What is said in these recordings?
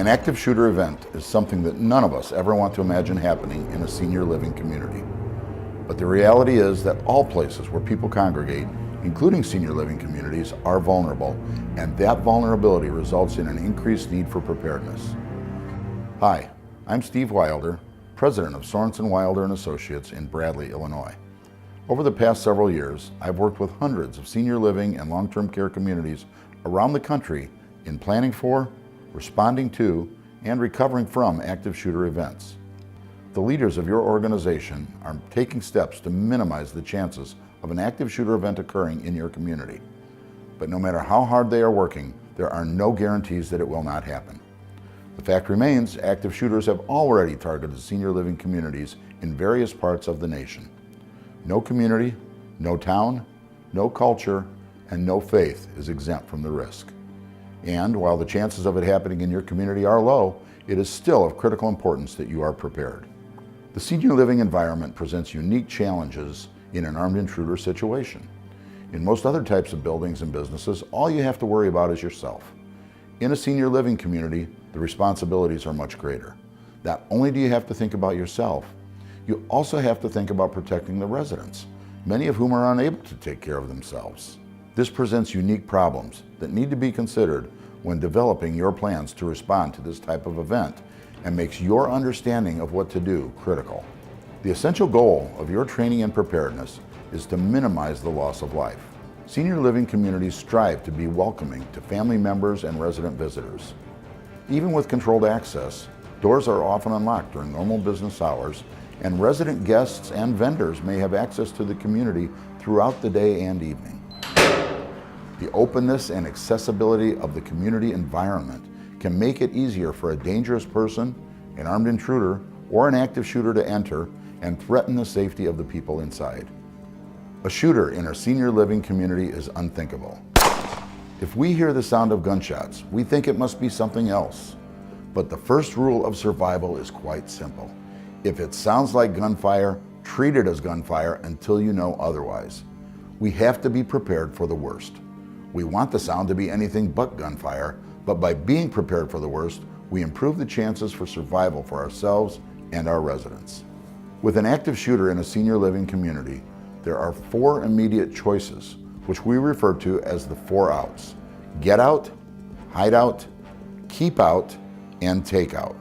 An active shooter event is something that none of us ever want to imagine happening in a senior living community. But the reality is that all places where people congregate, including senior living communities, are vulnerable, and that vulnerability results in an increased need for preparedness. Hi, I'm Steve Wilder, president of Sorensen Wilder and Associates in Bradley, Illinois. Over the past several years, I've worked with hundreds of senior living and long-term care communities around the country in planning for, responding to, and recovering from active shooter events. The leaders of your organization are taking steps to minimize the chances of an active shooter event occurring in your community. But no matter how hard they are working, there are no guarantees that it will not happen. The fact remains, active shooters have already targeted senior living communities in various parts of the nation. No community, no town, no culture, and no faith is exempt from the risk. And while the chances of it happening in your community are low, it is still of critical importance that you are prepared. The senior living environment presents unique challenges in an armed intruder situation. In most other types of buildings and businesses, all you have to worry about is yourself. In a senior living community, the responsibilities are much greater. Not only do you have to think about yourself, you also have to think about protecting the residents, many of whom are unable to take care of themselves. This presents unique problems that need to be considered when developing your plans to respond to this type of event, and makes your understanding of what to do critical. The essential goal of your training and preparedness is to minimize the loss of life. Senior living communities strive to be welcoming to family members and resident visitors. Even with controlled access, doors are often unlocked during normal business hours, and resident guests and vendors may have access to the community throughout the day and evening. The openness and accessibility of the community environment can make it easier for a dangerous person, an armed intruder, or an active shooter to enter and threaten the safety of the people inside. A shooter in a senior living community is unthinkable. If we hear the sound of gunshots, we think it must be something else. But the first rule of survival is quite simple. If it sounds like gunfire, treat it as gunfire until you know otherwise. We have to be prepared for the worst. We want the sound to be anything but gunfire, but by being prepared for the worst, we improve the chances for survival for ourselves and our residents. With an active shooter in a senior living community, there are 4 immediate choices, which we refer to as the 4 outs: get out, hide out, keep out, and take out.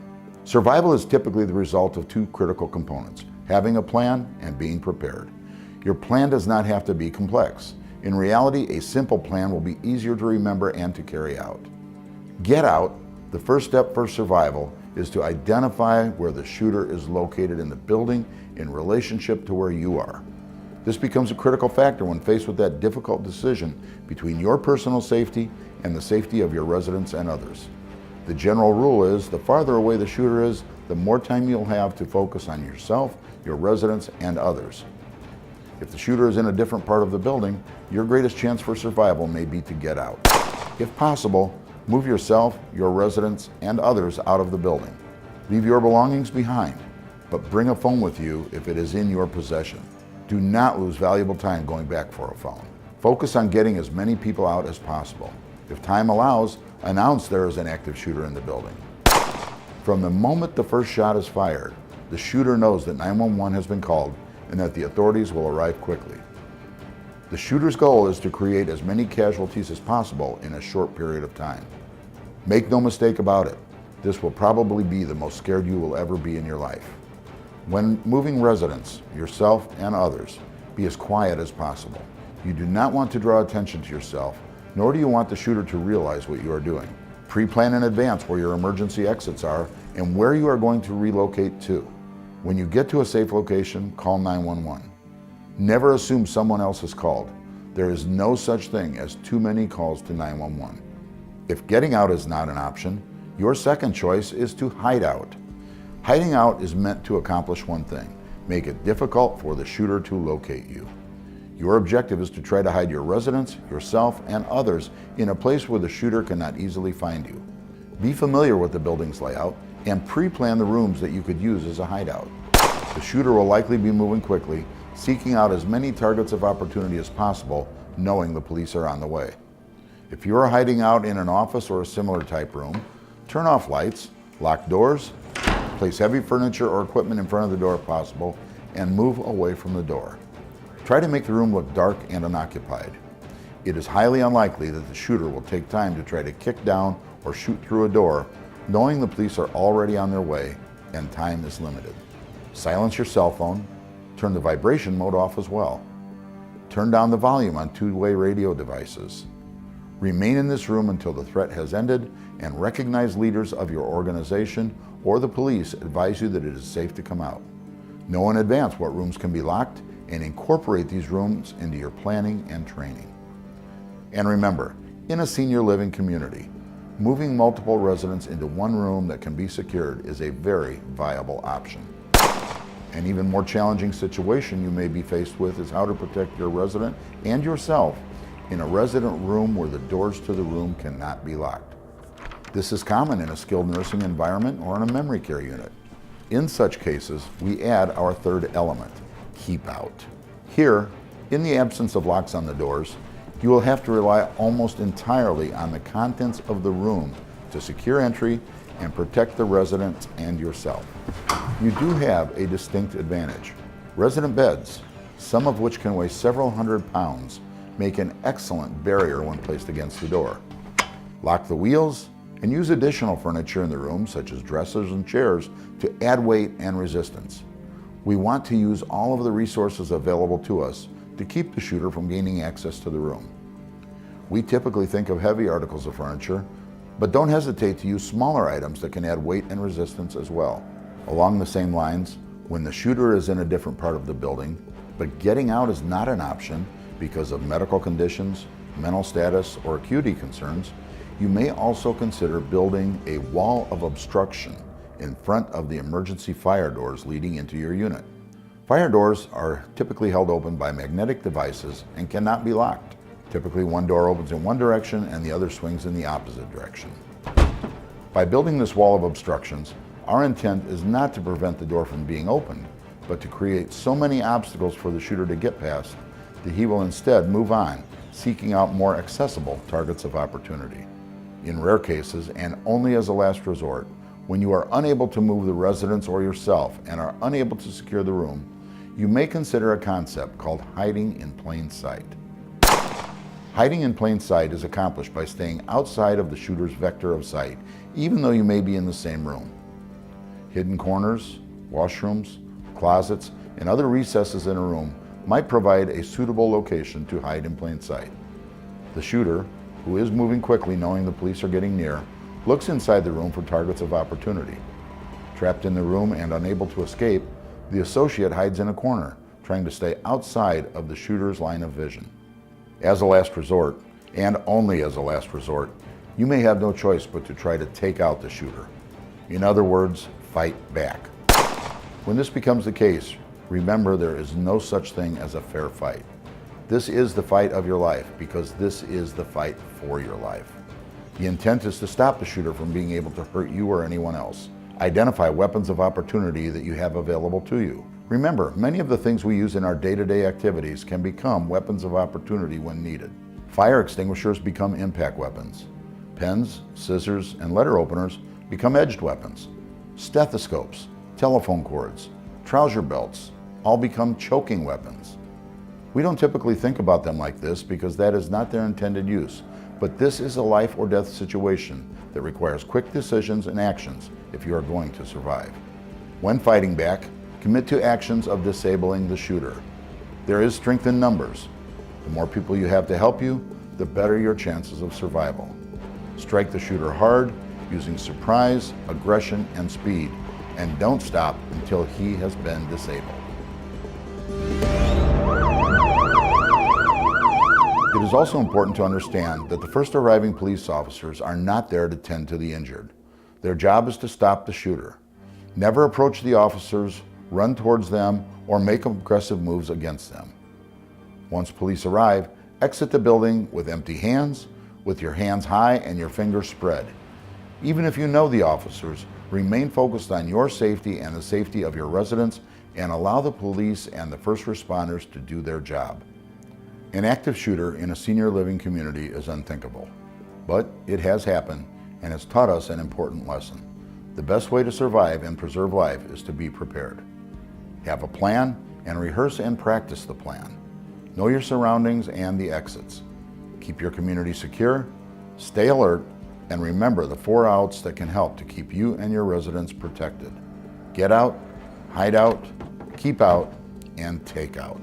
Survival is typically the result of 2 critical components: having a plan and being prepared. Your plan does not have to be complex. In reality, a simple plan will be easier to remember and to carry out. Get out, the first step for survival, is to identify where the shooter is located in the building in relationship to where you are. This becomes a critical factor when faced with that difficult decision between your personal safety and the safety of your residents and others. The general rule is the farther away the shooter is, the more time you'll have to focus on yourself, your residents, and others. If the shooter is in a different part of the building, your greatest chance for survival may be to get out. If possible, move yourself, your residents, and others out of the building. Leave your belongings behind, but bring a phone with you if it is in your possession. Do not lose valuable time going back for a phone. Focus on getting as many people out as possible. If time allows, announce there is an active shooter in the building. From the moment the first shot is fired, the shooter knows that 911 has been called and that the authorities will arrive quickly. The shooter's goal is to create as many casualties as possible in a short period of time. Make no mistake about it, this will probably be the most scared you will ever be in your life. When moving residents, yourself and others, be as quiet as possible. You do not want to draw attention to yourself, nor do you want the shooter to realize what you are doing. Pre-plan in advance where your emergency exits are and where you are going to relocate to. When you get to a safe location, call 911. Never assume someone else has called. There is no such thing as too many calls to 911. If getting out is not an option, your second choice is to hide out. Hiding out is meant to accomplish one thing: make it difficult for the shooter to locate you. Your objective is to try to hide your residents, yourself, and others in a place where the shooter cannot easily find you. Be familiar with the building's layout and pre-plan the rooms that you could use as a hideout. The shooter will likely be moving quickly, seeking out as many targets of opportunity as possible, knowing the police are on the way. If you are hiding out in an office or a similar type room, Turn off lights, lock doors, place heavy furniture or equipment in front of the door if possible, and move away from the door. Try to make the room look dark and unoccupied. It is highly unlikely that the shooter will take time to try to kick down or shoot through a door, knowing the police are already on their way and time is limited. Silence your cell phone, turn the vibration mode off as well. Turn down the volume on two-way radio devices. Remain in this room until the threat has ended, and recognized leaders of your organization or the police advise you that it is safe to come out. Know in advance what rooms can be locked and incorporate these rooms into your planning and training. And remember, in a senior living community, moving multiple residents into one room that can be secured is a very viable option. An even more challenging situation you may be faced with is how to protect your resident and yourself in a resident room where the doors to the room cannot be locked. This is common in a skilled nursing environment or in a memory care unit. In such cases, we add our third element, keep out. Here, in the absence of locks on the doors, you will have to rely almost entirely on the contents of the room to secure entry and protect the residents and yourself. You do have a distinct advantage. Resident beds, some of which can weigh several hundred pounds, make an excellent barrier when placed against the door. Lock the wheels and use additional furniture in the room, such as dressers and chairs, to add weight and resistance. We want to use all of the resources available to us to keep the shooter from gaining access to the room. We typically think of heavy articles of furniture, but don't hesitate to use smaller items that can add weight and resistance as well. Along the same lines, when the shooter is in a different part of the building, but getting out is not an option because of medical conditions, mental status, or acuity concerns, you may also consider building a wall of obstruction in front of the emergency fire doors leading into your unit. Fire doors are typically held open by magnetic devices and cannot be locked. Typically, one door opens in one direction and the other swings in the opposite direction. By building this wall of obstructions, our intent is not to prevent the door from being opened, but to create so many obstacles for the shooter to get past that he will instead move on, seeking out more accessible targets of opportunity. In rare cases, and only as a last resort, when you are unable to move the residents or yourself and are unable to secure the room, you may consider a concept called hiding in plain sight. Hiding in plain sight is accomplished by staying outside of the shooter's vector of sight, even though you may be in the same room. Hidden corners, washrooms, closets, and other recesses in a room might provide a suitable location to hide in plain sight. The shooter, who is moving quickly knowing the police are getting near, looks inside the room for targets of opportunity. Trapped in the room and unable to escape, the associate hides in a corner, trying to stay outside of the shooter's line of vision. As a last resort, and only as a last resort, you may have no choice but to try to take out the shooter. In other words, fight back. When this becomes the case, remember there is no such thing as a fair fight. This is the fight of your life because this is the fight for your life. The intent is to stop the shooter from being able to hurt you or anyone else. Identify weapons of opportunity that you have available to you. Remember, many of the things we use in our day-to-day activities can become weapons of opportunity when needed. Fire extinguishers become impact weapons. Pens, scissors, and letter openers become edged weapons. Stethoscopes, telephone cords, trouser belts all become choking weapons. We don't typically think about them like this because that is not their intended use, but this is a life or death situation that requires quick decisions and actions if you are going to survive. When fighting back, commit to actions of disabling the shooter. There is strength in numbers. The more people you have to help you, the better your chances of survival. Strike the shooter hard, using surprise, aggression, and speed, and don't stop until he has been disabled. It is also important to understand that the first arriving police officers are not there to tend to the injured. Their job is to stop the shooter. Never approach the officers, run towards them, or make aggressive moves against them. Once police arrive, exit the building with empty hands, with your hands high and your fingers spread. Even if you know the officers, remain focused on your safety and the safety of your residents and allow the police and the first responders to do their job. An active shooter in a senior living community is unthinkable, but it has happened, and has taught us an important lesson. The best way to survive and preserve life is to be prepared. Have a plan and rehearse and practice the plan. Know your surroundings and the exits. Keep your community secure, stay alert, and remember the 4 outs that can help to keep you and your residents protected. Get out, hide out, keep out, and take out.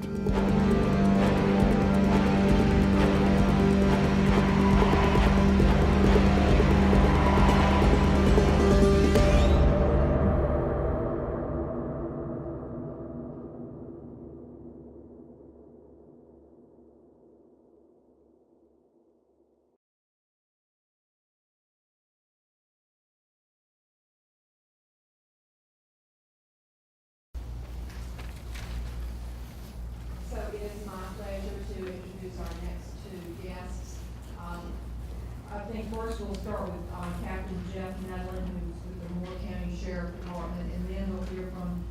So it is my pleasure to introduce our next 2 guests. I think first we'll start with Captain Jeff Medlin, who's with the Moore County Sheriff Department, and then we'll hear from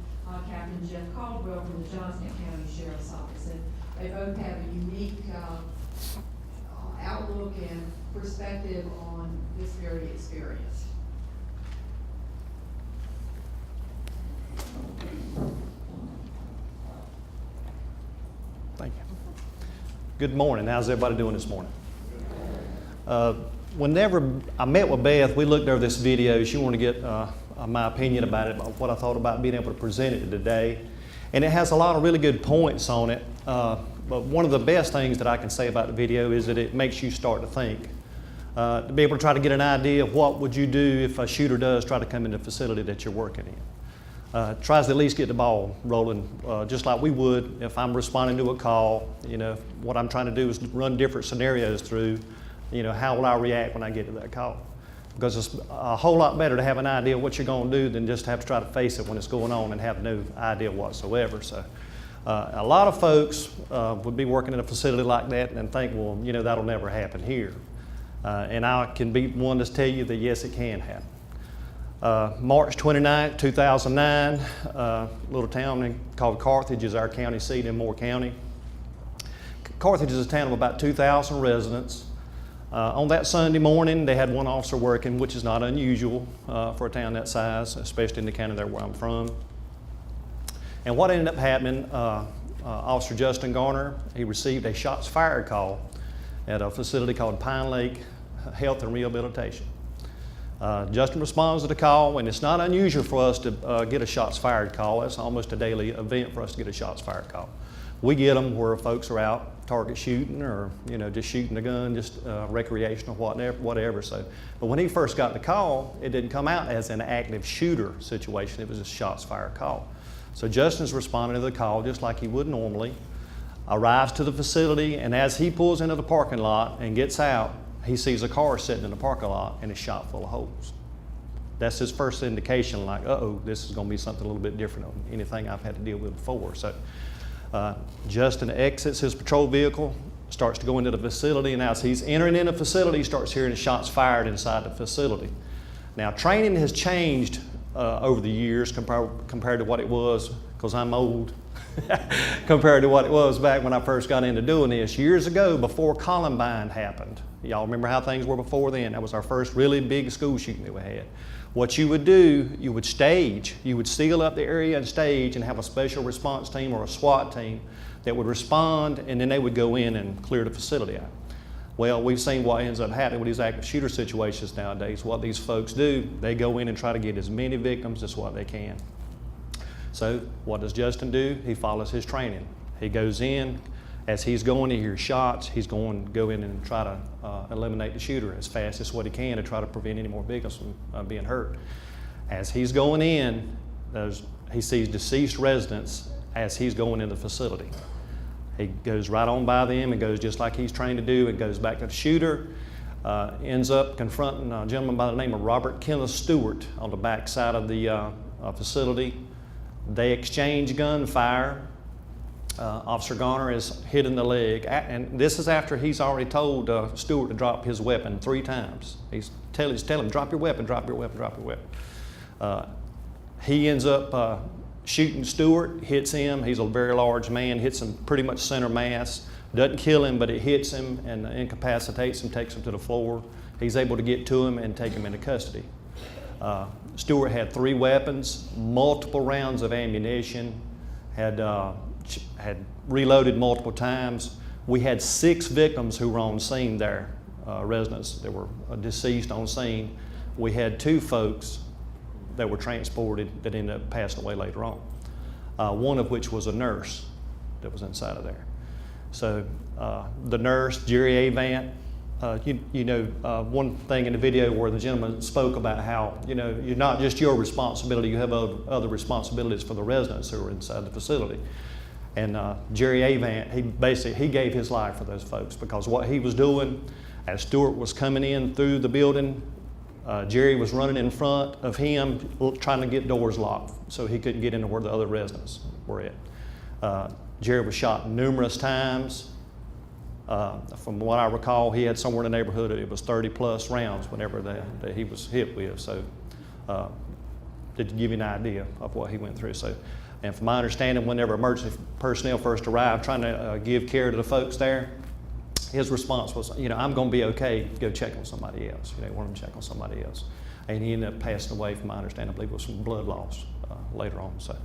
Captain Jeff Caldwell from the Johnston County Sheriff's Office. And they both have a unique outlook and perspective on this very experience. Thank you. Good morning. How's everybody doing this morning? Whenever I met with Beth, we looked over this video. She wanted to get my opinion about it, about what I thought about being able to present it today. And it has a lot of really good points on it. But one of the best things that I can say about the video is that it makes you start to think. To be able to try to get an idea of what would you do if a shooter does try to come in the facility that you're working in. Tries to at least get the ball rolling, just like we would if I'm responding to a call. You know, what I'm trying to do is run different scenarios through, you know, how will I react when I get to that call? Because it's a whole lot better to have an idea of what you're going to do than just have to try to face it when it's going on and have no idea whatsoever. So a lot of folks would be working in a facility like that and think, well, you know, that'll never happen here. And I can be one to tell you that yes, it can happen. March 29, 2009, little town called Carthage is our county seat in Moore County. Carthage is a town of about 2,000 residents. On that Sunday morning, they had one officer working, which is not unusual for a town that size, especially in the county there where I'm from. And what ended up happening, Officer Justin Garner, he received a shots fired call at a facility called Pine Lake Health and Rehabilitation. Justin responds to the call, and it's not unusual for us to get a shots fired call. It's almost a daily event for us to get a shots fired call. We get them where folks are out target shooting or, you know, just shooting a gun, just recreational, whatever. So, but when he first got the call, it didn't come out as an active shooter situation. It was a shots fired call. So Justin's responding to the call just like he would normally, arrives to the facility, and as he pulls into the parking lot and gets out, he sees a car sitting in the parking lot and it's shot full of holes. That's his first indication, like, uh-oh, this is going to be something a little bit different than anything I've had to deal with before. So Justin exits his patrol vehicle, starts to go into the facility, and as he's entering in the facility, he starts hearing shots fired inside the facility. Now, training has changed over the years compared to what it was, because I'm old, compared to what it was back when I first got into doing this. Years ago, before Columbine happened, y'all remember how things were before then? That was our first really big school shooting that we had. What you would do, you would stage. You would seal up the area and stage and have a special response team or a SWAT team that would respond, and then they would go in and clear the facility out. Well, we've seen what ends up happening with these active shooter situations nowadays. What these folks do, they go in and try to get as many victims as what they can. So what does Justin do? He follows his training. He goes in. As he's going to hear shots, he's going to go in and try to eliminate the shooter as fast as what he can to try to prevent any more victims from being hurt. As he's going in, he sees deceased residents as he's going in the facility. He goes right on by them and goes just like he's trained to do and goes back to the shooter, ends up confronting a gentleman by the name of Robert Kenneth Stewart on the back side of the facility. They exchange gunfire. Officer Garner is hit in the leg, and this is after he's already told Stewart to drop his weapon 3 times. He's telling him, drop your weapon, drop your weapon, drop your weapon. He ends up shooting Stewart, hits him. He's a very large man, hits him pretty much center mass. Doesn't kill him, but it hits him and incapacitates him, takes him to the floor. he's able to get to him and take him into custody. Stewart had 3 weapons, multiple rounds of ammunition, had reloaded multiple times. We had 6 victims who were on scene there, residents that were deceased on scene. We had 2 folks that were transported that ended up passing away later on, one of which was a nurse that was inside of there. So the nurse, Jerry Avant, one thing in the video where the gentleman spoke about how, you're not just your responsibility, you have other responsibilities for the residents who are inside the facility. And Jerry Avant, he gave his life for those folks, because what he was doing as Stewart was coming in through the building, Jerry was running in front of him trying to get doors locked so he couldn't get into where the other residents were at. Jerry was shot numerous times. From what I recall, he had somewhere in the neighborhood, it was 30+ rounds whenever that he was hit with. So to give you an idea of what he went through. So, and from my understanding, whenever emergency personnel first arrived trying to give care to the folks there, his response was, I'm going to be okay, go check on somebody else. He wanted to check on somebody else. And he ended up passing away, from my understanding, I believe it was from blood loss later on. So,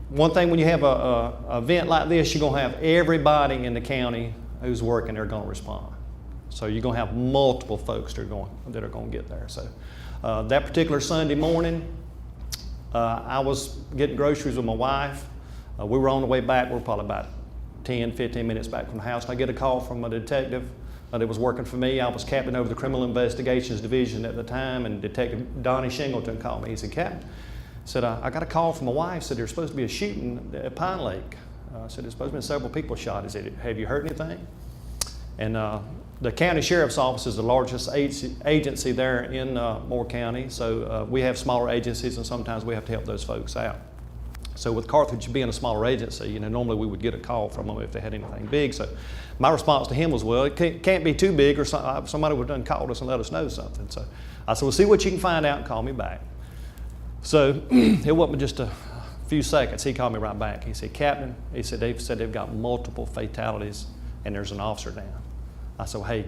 one thing when you have a event like this, you're going to have everybody in the county who's working there going to respond. So you're going to have multiple folks that are going to get there. So that particular Sunday morning, I was getting groceries with my wife. We were on the way back. We were probably about 10, 15 minutes back from the house. And I get a call from a detective that was working for me. I was captain over the Criminal Investigations Division at the time, and Detective Donnie Shingleton called me. He said, "Captain," said, I got a call from my wife, said there's supposed to be a shooting at Pine Lake. Said there's supposed to be several people shot. He said, "Have you heard anything?" And the county sheriff's office is the largest agency there in Moore County. So we have smaller agencies, and sometimes we have to help those folks out. So with Carthage being a smaller agency, normally we would get a call from them if they had anything big. So my response to him was, well, it can't be too big, or somebody would have done called us and let us know something. So I said, well, see what you can find out and call me back. So it wasn't just a few seconds. He called me right back. He said, "Captain," he said, they've got multiple fatalities and there's an officer down. I said, well, hey,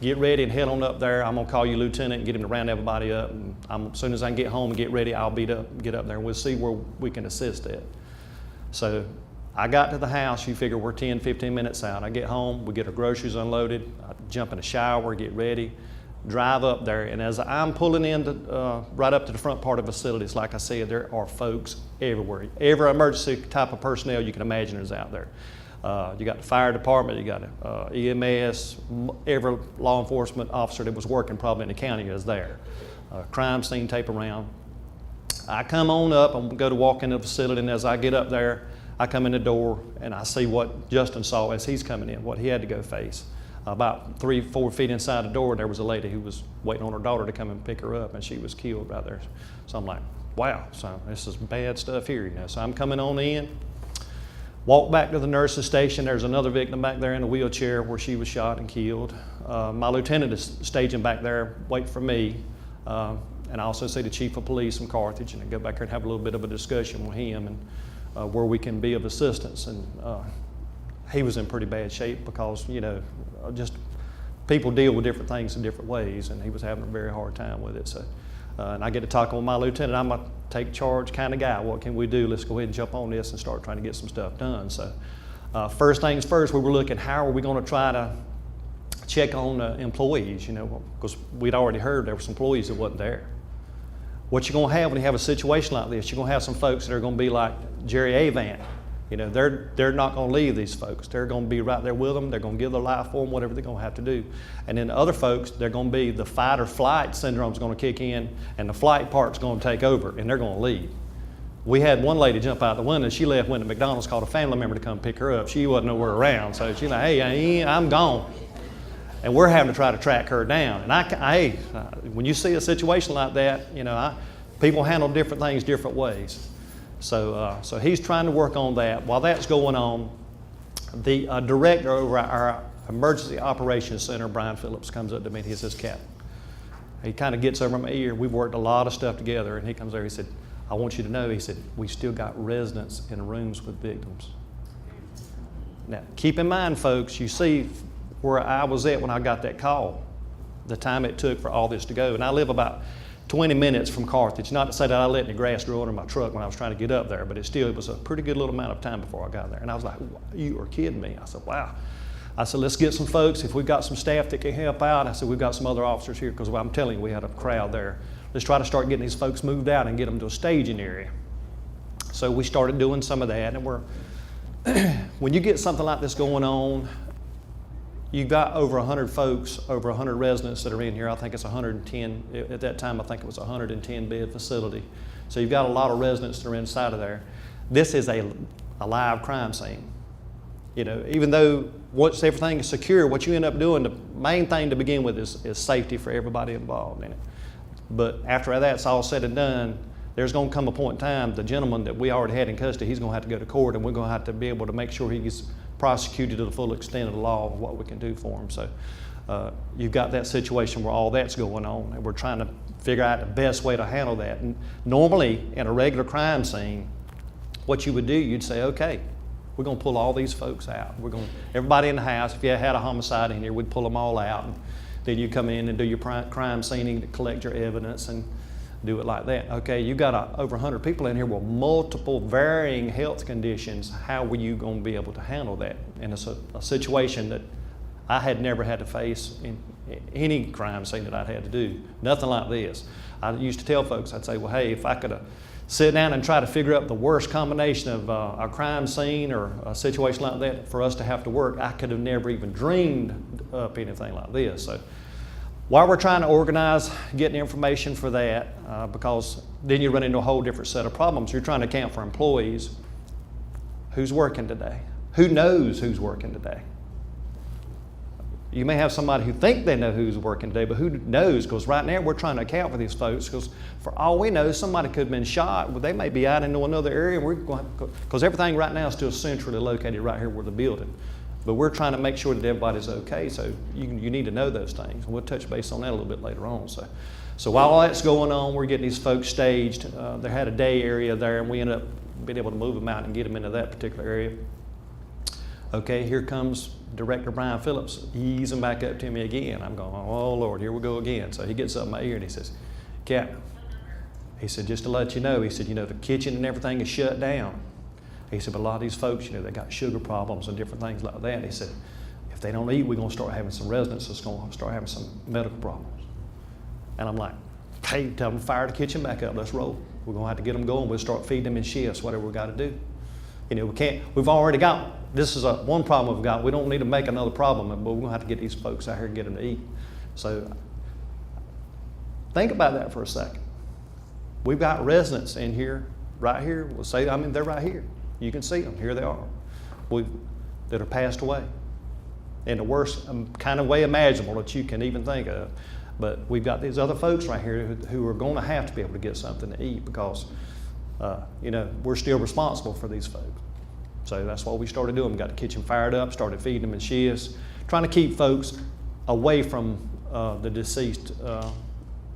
get ready and head on up there. I'm gonna call you lieutenant and get him to round everybody up. And as soon as I can get home and get ready, I'll get up there and we'll see where we can assist at. So I got to the house. You figure we're 10, 15 minutes out. I get home, we get our groceries unloaded. I jump in the shower, get ready, drive up there, and as I'm pulling in right up to the front part of the facilities, like I said, there are folks everywhere. Every emergency type of personnel you can imagine is out there. You got the fire department, you got EMS, every law enforcement officer that was working probably in the county is there. Crime scene tape around. I come on up, I'm going to walk into the facility, and as I get up there, I come in the door and I see what Justin saw as he's coming in, what he had to go face. About 3-4 feet inside the door, there was a lady who was waiting on her daughter to come and pick her up, and she was killed right there. So I'm like, wow, so this is bad stuff here, So I'm coming on in, walk back to the nurse's station. There's another victim back there in a wheelchair where she was shot and killed. My lieutenant is staging back there, waiting for me, and I also see the chief of police from Carthage, and I go back there and have a little bit of a discussion with him and where we can be of assistance. And he was in pretty bad shape because, just people deal with different things in different ways, and he was having a very hard time with it. So, and I get to talking with my lieutenant. I'm a take charge kind of guy. What can we do? Let's go ahead and jump on this and start trying to get some stuff done. So, first things first, we were looking, how are we going to try to check on employees, because we'd already heard there were some employees that wasn't there. What you're going to have when you have a situation like this, you're going to have some folks that are going to be like Jerry Avant. They're not going to leave these folks. They're going to be right there with them. They're going to give their life for them, whatever they're going to have to do. And then other folks, they're going to be, the fight or flight syndrome is going to kick in, and the flight part's going to take over, and they're going to leave. We had one lady jump out the window. She left, went to McDonald's, called a family member to come pick her up. She wasn't nowhere around, so she's like, hey, I'm gone. And we're having to try to track her down. And when you see a situation like that, people handle different things different ways. So he's trying to work on that. While that's going on, the director over our Emergency Operations Center, Brian Phillips, comes up to me and he says, "Captain," he kind of gets over my ear. We've worked a lot of stuff together, and he comes there, he said, "I want you to know," he said, "we still got residents in rooms with victims." Now, keep in mind, folks, you see where I was at when I got that call, the time it took for all this to go. And I live about 20 minutes from Carthage. Not to say that I let any grass grow under my truck when I was trying to get up there, but it was a pretty good little amount of time before I got there. And I was like, you are kidding me. I said, wow. I said, let's get some folks. If we've got some staff that can help out, I said, we've got some other officers here, because I'm telling you, we had a crowd there. Let's try to start getting these folks moved out and get them to a staging area. So we started doing some of that. And when you get something like this going on, you've got over 100 folks, over 100 residents that are in here. I think it's 110. At that time, I think it was a 110-bed facility. So you've got a lot of residents that are inside of there. This is a live crime scene. You know, even though once everything is secure, what you end up doing, the main thing to begin with is safety for everybody involved in it. But after that's all said and done, there's going to come a point in time, the gentleman that we already had in custody, he's going to have to go to court, and we're going to have to be able to make sure he gets prosecuted to the full extent of the law of what we can do for him. So you've got that situation where all that's going on, and we're trying to figure out the best way to handle that. And normally, in a regular crime scene, what you would do, you'd say, okay, we're going to pull all these folks out. Everybody in the house, if you had a homicide in here, we'd pull them all out. And then you come in and do your crime scene to collect your evidence and do it like that. Okay, you got over 100 people in here with multiple varying health conditions. How were you going to be able to handle that? And it's a situation that I had never had to face in any crime scene that I'd had to do. Nothing like this. I used to tell folks, I'd say, well, hey, if I could sit down and try to figure out the worst combination of a crime scene or a situation like that for us to have to work, I could have never even dreamed up anything like this. So while we're trying to organize, getting information for that, because then you run into a whole different set of problems. You're trying to account for employees. Who's working today? Who knows who's working today? You may have somebody who think they know who's working today, but who knows? Because right now we're trying to account for these folks, because for all we know, somebody could have been shot. Well, they may be out into another area, and we're going because everything right now is still centrally located right here where the building. But we're trying to make sure that everybody's okay, so you need to know those things. And we'll touch base on that a little bit later on. So while all that's going on, we're getting these folks staged. They had a day area there, and we ended up being able to move them out and get them into that particular area. Okay, here comes Director Brian Phillips easing back up to me again. I'm going, oh Lord, here we go again. So he gets up in my ear and he says, Captain, he said, just to let you know, he said, the kitchen and everything is shut down. He said, but a lot of these folks, they got sugar problems and different things like that. He said, if they don't eat, we're going to start having some residents that's going to start having some medical problems. And I'm like, hey, tell them to fire the kitchen back up. Let's roll. We're going to have to get them going. We'll start feeding them in shifts, whatever we got to do. We've already got, this is one problem we've got. We don't need to make another problem, but we're going to have to get these folks out here and get them to eat. So think about that for a second. We've got residents in here, right here. We'll say, they're right here. You can see them. Here they are. That are passed away in the worst kind of way imaginable that you can even think of. But we've got these other folks right here who are going to have to be able to get something to eat because we're still responsible for these folks. So that's what we started doing. We got the kitchen fired up, started feeding them in shifts, trying to keep folks away from the deceased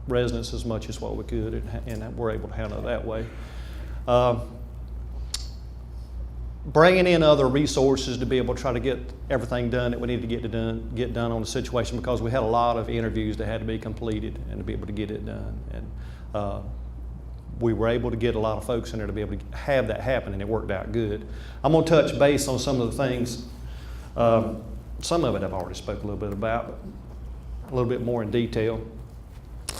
residents as much as what we could, and we're able to handle it that way. Bringing in other resources to be able to try to get everything done that we need to get done on the situation, because we had a lot of interviews that had to be completed and to be able to get it done. And we were able to get a lot of folks in there to be able to have that happen, and it worked out good. I'm going to touch base on some of the things. Some of it I've already spoke a little bit about, but a little bit more in detail.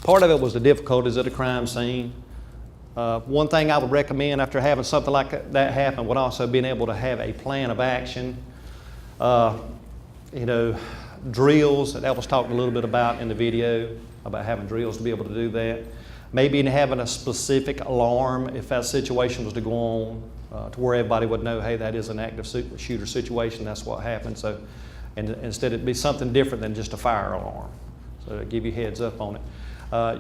Part of it was the difficulties of the crime scene. One thing I would recommend after having something like that happen would also being able to have a plan of action. Drills, that was talked a little bit about in the video, about having drills to be able to do that. Maybe having a specific alarm if that situation was to go on, to where everybody would know, hey, that is an active shooter situation, that's what happened. So, and instead it'd be something different than just a fire alarm. So to give you heads up on it.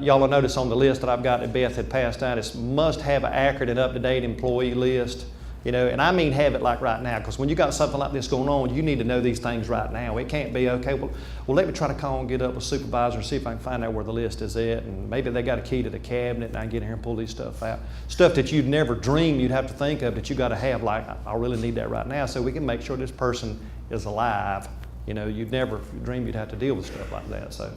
Y'all will notice on the list that I've got that Beth had passed out, it must have an accurate and up-to-date employee list. And I mean have it like right now, because when you got something like this going on, you need to know these things right now. It can't be, okay, well let me try to call and get up with supervisor and see if I can find out where the list is at, and maybe they got a key to the cabinet and I can get in here and pull these stuff out. Stuff that you'd never dream you'd have to think of that you got to have, like, I really need that right now so we can make sure this person is alive You know, you'd never dream you'd have to deal with stuff like that. So,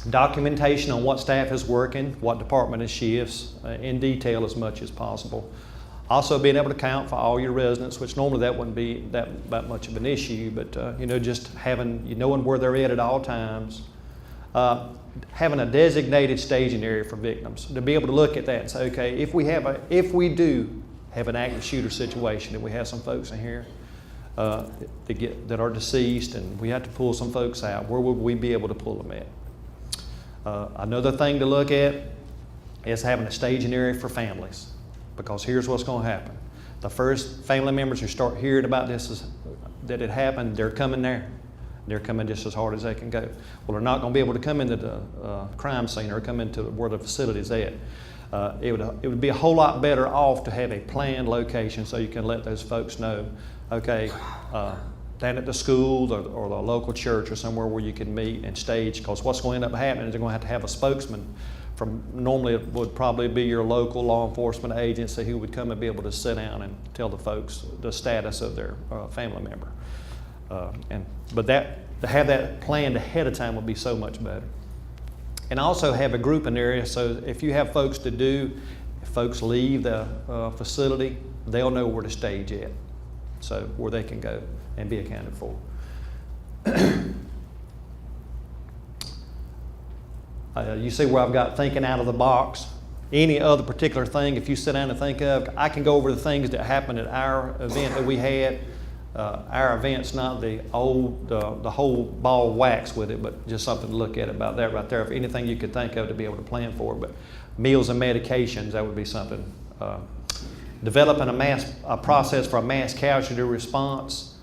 documentation on what staff is working, what department is shifts, in detail as much as possible. Also being able to count for all your residents, which normally that wouldn't be that much of an issue, but you know, just knowing where they're at all times. Having a designated staging area for victims, to be able to look at that and say, okay, if we do have an active shooter situation, and we have some folks in here that are deceased, and we have to pull some folks out, where would we be able to pull them at? Another thing to look at is having a staging area for families, because here's what's going to happen. The first family members who start hearing about this, that it happened, they're coming there. They're coming just as hard as they can go. Well, they're not going to be able to come into the crime scene or come into where the facility's at. It would be a whole lot better off to have a planned location so you can let those folks know, okay, down at the school or the local church or somewhere where you can meet and stage, because what's going to end up happening is they're going to have a spokesman from, normally it would probably be your local law enforcement agency, who would come and be able to sit down and tell the folks the status of their family member. But to have that planned ahead of time would be so much better. And also have a grouping area, so if you have folks if folks leave the facility, they'll know where to stage at, so where they can go and be accounted for. You see where I've got thinking out of the box. Any other particular thing, if you sit down and think of, I can go over the things that happened at our event that we had. Our event's not the whole ball of wax with it, but just something to look at about that right there. If anything you could think of to be able to plan for, but meals and medications, that would be something. Developing a process for a mass casualty response.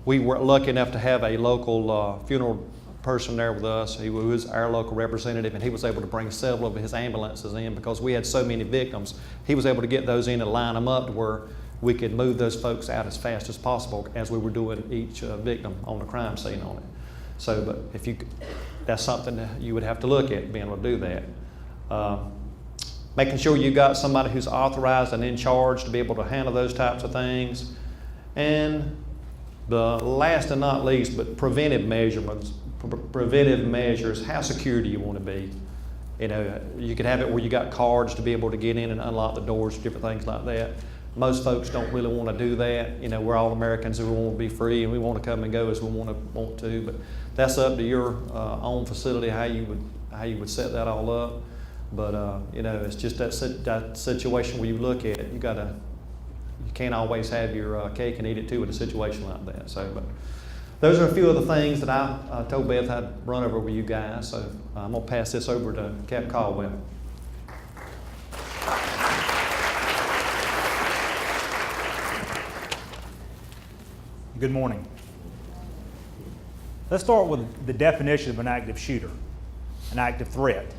We were lucky enough to have a local funeral person there with us. He was our local representative, and he was able to bring several of his ambulances in because we had so many victims. He was able to get those in and line them up to where we could move those folks out as fast as possible as we were doing each victim on the crime scene on it. So, but that's something that you would have to look at, being able to do that. Making sure you got somebody who's authorized and in charge to be able to handle those types of things. And the last and not least, but preventive measures, how secure do you want to be? You know, you could have it where you got cards to be able to get in and unlock the doors, different things like that. Most folks don't really want to do that. You know, we're all Americans and we want to be free and we want to come and go as we want to. But that's up to your own facility how you would set that all up. But you know, it's just that situation where you look at it. You can't always have your cake and eat it too in a situation like that. So, but those are a few of the things that I told Beth I'd run over with you guys. So I'm gonna pass this over to Captain Caldwell. Good morning. Let's start with the definition of an active shooter, an active threat.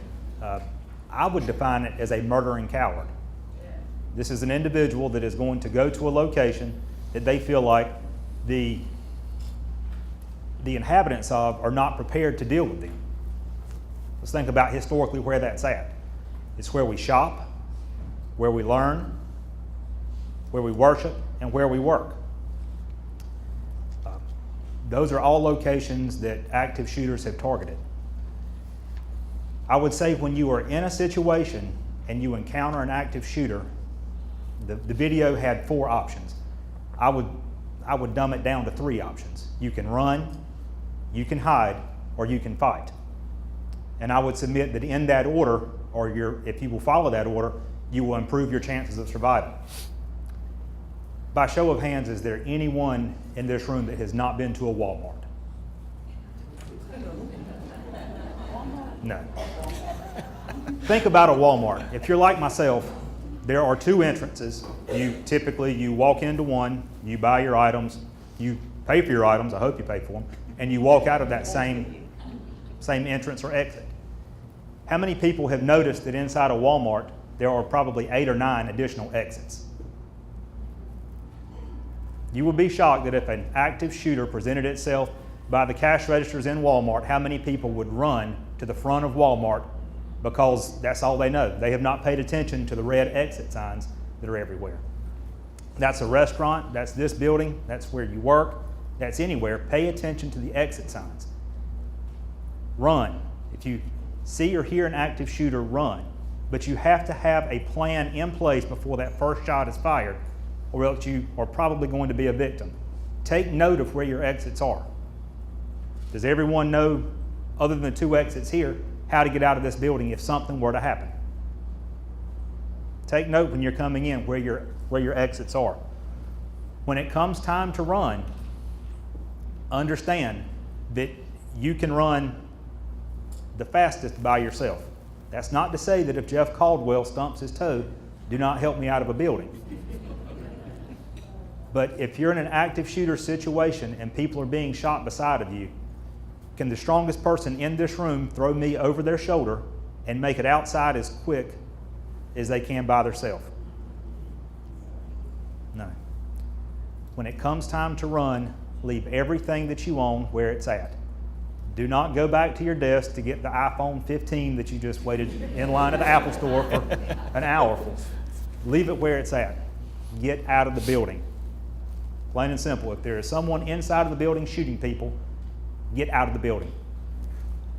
I would define it as a murdering coward. This is an individual that is going to go to a location that they feel like the inhabitants of are not prepared to deal with them. Let's think about historically where that's at. It's where we shop, where we learn, where we worship, and where we work. Those are all locations that active shooters have targeted. I would say when you are in a situation and you encounter an active shooter, the video had 4 options. I would dumb it down to 3 options. You can run, you can hide, or you can fight. And I would submit that in that order, or if you will follow that order, you will improve your chances of survival. By show of hands, is there anyone in this room that has not been to a Walmart? No. Think about a Walmart. If you're like myself, there are 2 entrances. You walk into one, you buy your items, you pay for your items, I hope you pay for them, and you walk out of that same entrance or exit. How many people have noticed that inside a Walmart there are probably 8 or 9 additional exits? You would be shocked that if an active shooter presented itself by the cash registers in Walmart, how many people would run to the front of Walmart because that's all they know. They have not paid attention to the red exit signs that are everywhere. That's a restaurant, that's this building, that's where you work. that's anywhere, pay attention to the exit signs. Run. If you see or hear an active shooter, run. But you have to have a plan in place before that first shot is fired, or else you are probably going to be a victim. Take note of where your exits are. Does everyone know, other than the 2 exits here, how to get out of this building if something were to happen? Take note when you're coming in where your exits are. When it comes time to run, understand that you can run the fastest by yourself. That's not to say that if Jeff Caldwell stumps his toe, do not help me out of a building. But if you're in an active shooter situation and people are being shot beside of you, can the strongest person in this room throw me over their shoulder and make it outside as quick as they can by themselves? No. When it comes time to run, leave everything that you own where it's at. Do not go back to your desk to get the iPhone 15 that you just waited in line at the Apple store for an hour for. Leave it where it's at. Get out of the building. Plain and simple. If there is someone inside of the building shooting people, get out of the building.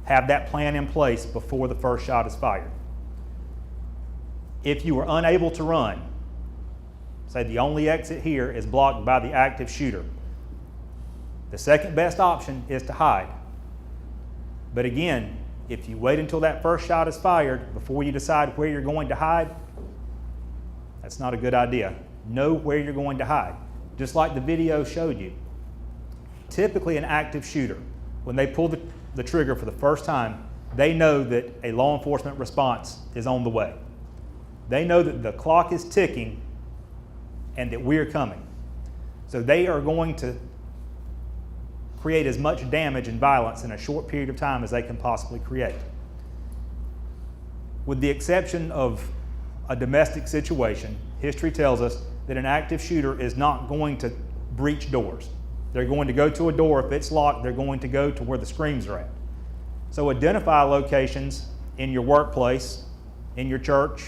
Have that plan in place before the first shot is fired. If you are unable to run, say the only exit here is blocked by the active shooter, the second best option is to hide. But again, if you wait until that first shot is fired before you decide where you're going to hide, that's not a good idea. Know where you're going to hide. Just like the video showed you. Typically an active shooter, when they pull the trigger for the first time, they know that a law enforcement response is on the way. They know that the clock is ticking and that we're coming. So they are going to create as much damage and violence in a short period of time as they can possibly create. With the exception of a domestic situation, history tells us that an active shooter is not going to breach doors. They're going to go to a door. If it's locked, they're going to go to where the screens are at. So identify locations in your workplace, in your church,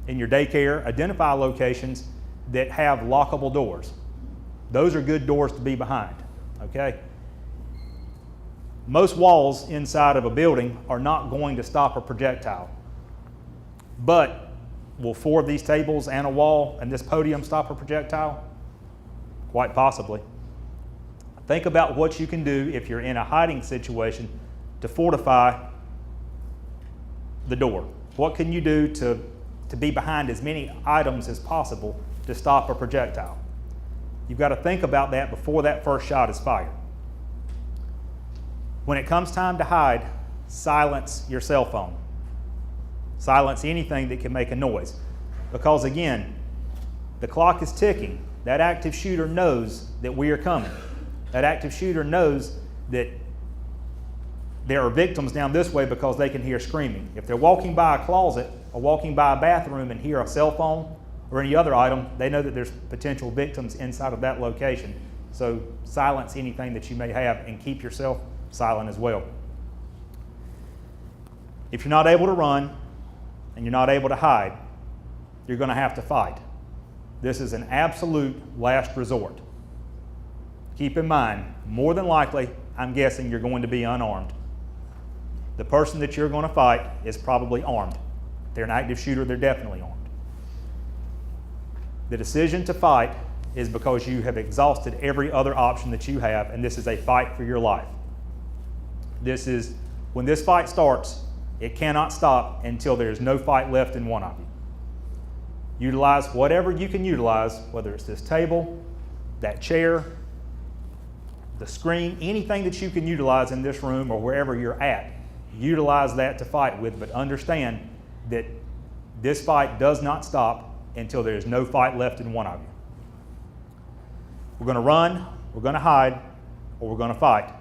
in your daycare. Identify locations that have lockable doors. Those are good doors to be behind. Okay? Most walls inside of a building are not going to stop a projectile. But will 4 of these tables and a wall and this podium stop a projectile? Quite possibly. Think about what you can do if you're in a hiding situation to fortify the door. What can you do to be behind as many items as possible to stop a projectile? You've got to think about that before that first shot is fired. When it comes time to hide, silence your cell phone. Silence anything that can make a noise. Because again, the clock is ticking. That active shooter knows that we are coming. That active shooter knows that there are victims down this way because they can hear screaming. If they're walking by a closet or walking by a bathroom and hear a cell phone or any other item, they know that there's potential victims inside of that location. So silence anything that you may have and keep yourself silent as well. If you're not able to run and you're not able to hide, you're going to have to fight. This is an absolute last resort. Keep in mind, more than likely, I'm guessing you're going to be unarmed. The person that you're going to fight is probably armed. If they're an active shooter, they're definitely armed. The decision to fight is because you have exhausted every other option that you have, and this is a fight for your life. When this fight starts, it cannot stop until there is no fight left in one of you. Utilize whatever you can utilize, whether it's this table, that chair, the screen, anything that you can utilize in this room or wherever you're at. Utilize that to fight with, but understand that this fight does not stop until there is no fight left in one of you. We're going to run, we're going to hide, or we're going to fight.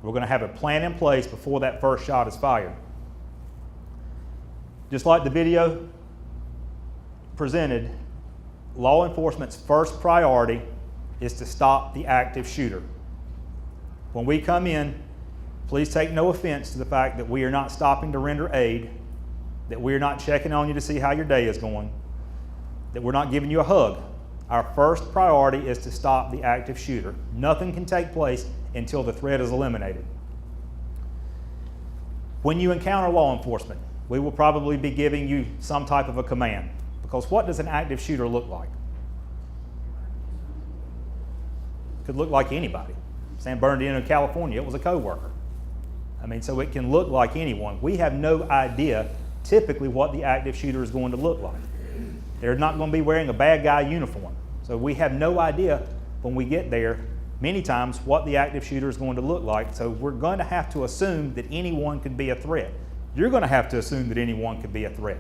We're going to have a plan in place before that first shot is fired. Just like the video presented, law enforcement's first priority is to stop the active shooter. When we come in, please take no offense to the fact that we are not stopping to render aid, that we are not checking on you to see how your day is going, that we're not giving you a hug. Our first priority is to stop the active shooter. Nothing can take place until the threat is eliminated. When you encounter law enforcement, we will probably be giving you some type of a command, because what does an active shooter look like? Could look like anybody. San Bernardino, California, it was a coworker. I mean, so it can look like anyone. We have no idea typically what the active shooter is going to look like. They're not going to be wearing a bad guy uniform. So we have no idea when we get there many times what the active shooter is going to look like. So we're going to have to assume that anyone could be a threat. You're going to have to assume that anyone could be a threat.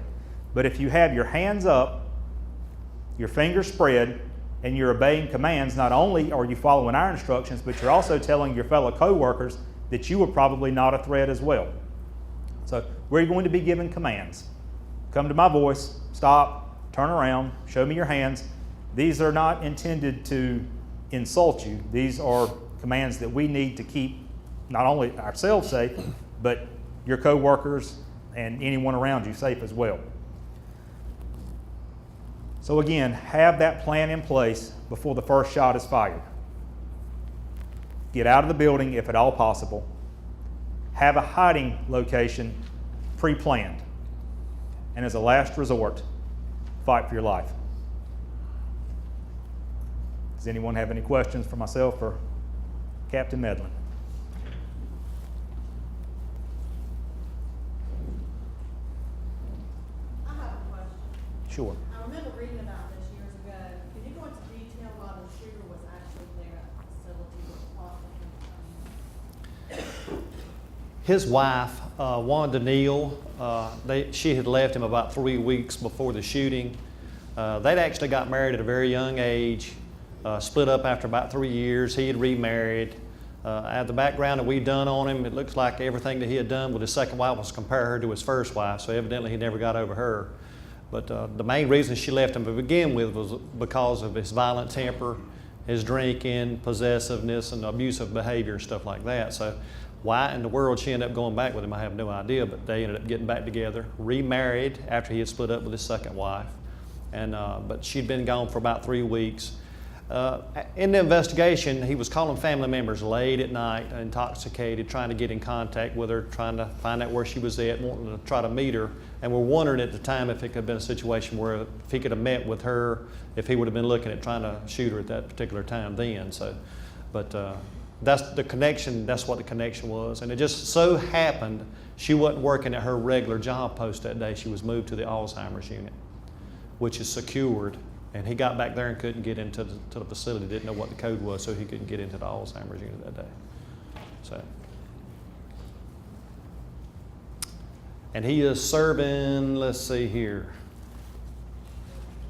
But if you have your hands up, your fingers spread, and you're obeying commands, not only are you following our instructions, but you're also telling your fellow coworkers that you are probably not a threat as well. So we're going to be given commands. Come to my voice, stop, turn around, show me your hands. These are not intended to insult you. These are commands that we need to keep not only ourselves safe, but your coworkers and anyone around you safe as well. So again, have that plan in place before the first shot is fired. Get out of the building if at all possible. Have a hiding location pre-planned. And as a last resort, fight for your life. Does anyone have any questions for myself or Captain Medlin? I have a question. Sure. I remember reading about this years ago. Can you go into detail why the shooter was actually there at the facility? His wife, Wanda Neal, she had left him about 3 weeks before the shooting. They'd actually got married at a very young age, split up after about 3 years. He had remarried. At the background that we'd done on him, it looks like everything that he had done with his second wife was compare her to his first wife, so evidently he never got over her. But the main reason she left him to begin with was because of his violent temper, his drinking, possessiveness, and abusive behavior and stuff like that. So why in the world she ended up going back with him, I have no idea, but they ended up getting back together, remarried after he had split up with his second wife. And but she'd been gone for about 3 weeks. In the investigation, he was calling family members late at night, intoxicated, trying to get in contact with her, trying to find out where she was at, wanting to try to meet her. And we're wondering at the time if it could have been a situation where if he could have met with her, if he would have been looking at trying to shoot her at that particular time then. So, but that's the connection, that's what the connection was. And it just so happened she wasn't working at her regular job post that day. She was moved to the Alzheimer's unit, which is secured. And he got back there and couldn't get into the facility, didn't know what the code was, so he couldn't get into the Alzheimer's unit that day. So, and he is serving, let's see here,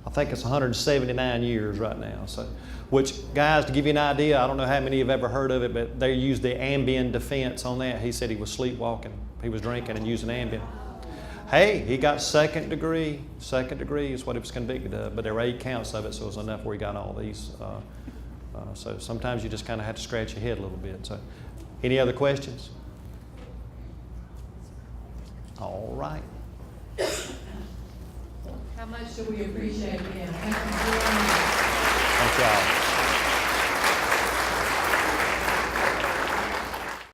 I think it's 179 years right now. So, which, guys, to give you an idea, I don't know how many have ever heard of it, but they use the Ambien defense on that. He said he was sleepwalking. He was drinking and using Ambien. Hey, he got second degree. Second degree is what he was convicted of, but there were 8 counts of it, so it was enough where he got all these. So sometimes you just kind of have to scratch your head a little bit. So, any other questions? All right. How much do we appreciate it? Thank you very much. Thank y'all.